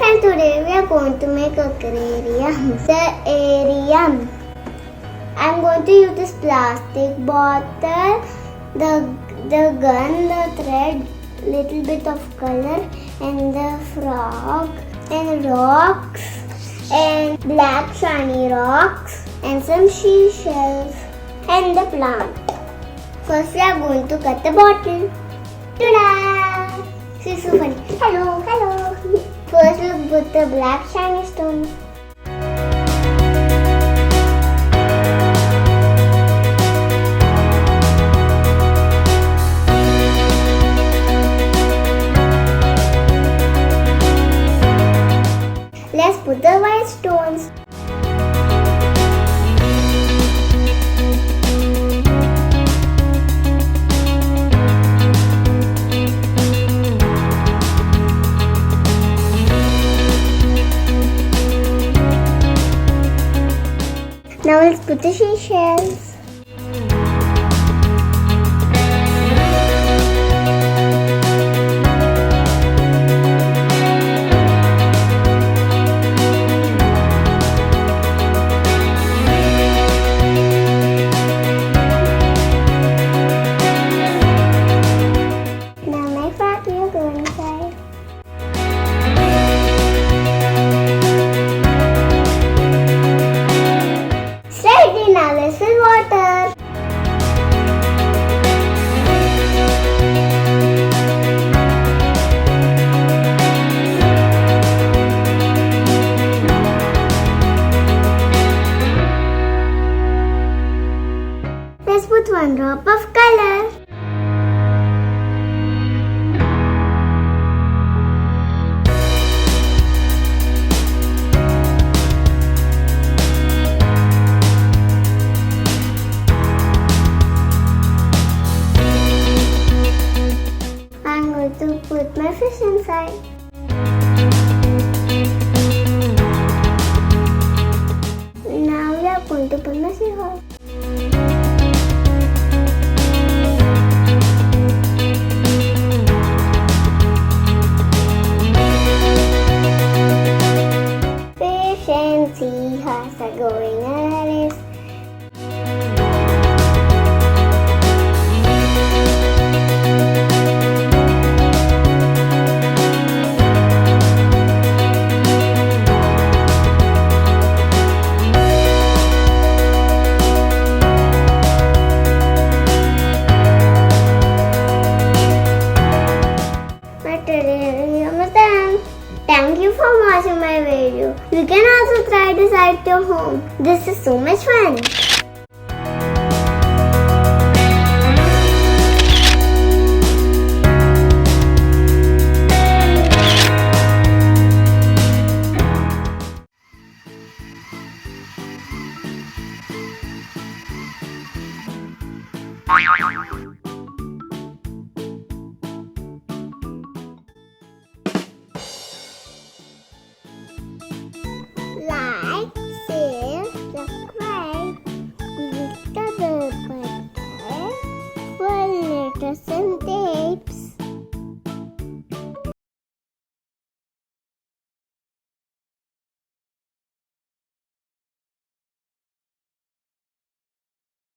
friends, today we are going to make aquarium. The aquarium. I'm going to use this plastic bottle, the gun, the thread, little bit of color, and the frog, and rocks, and black shiny rocks, and some seashells, and the plant. First we are going to cut the bottle. Ta-da! She's so funny. Hello, hello. First we'll put the black shiny stone. Let's put the white stones. Now let's put the seashells. Now my frog will go inside. Now let's fill water. Let's put one drop of color. To put my fish inside. Now we are going to put my seahorse. Fish and seahorse are going on a race. Thank you for watching my video. You can also try this at your home. This is so much fun. Like, share, subscribe, click the bell button for latest updates.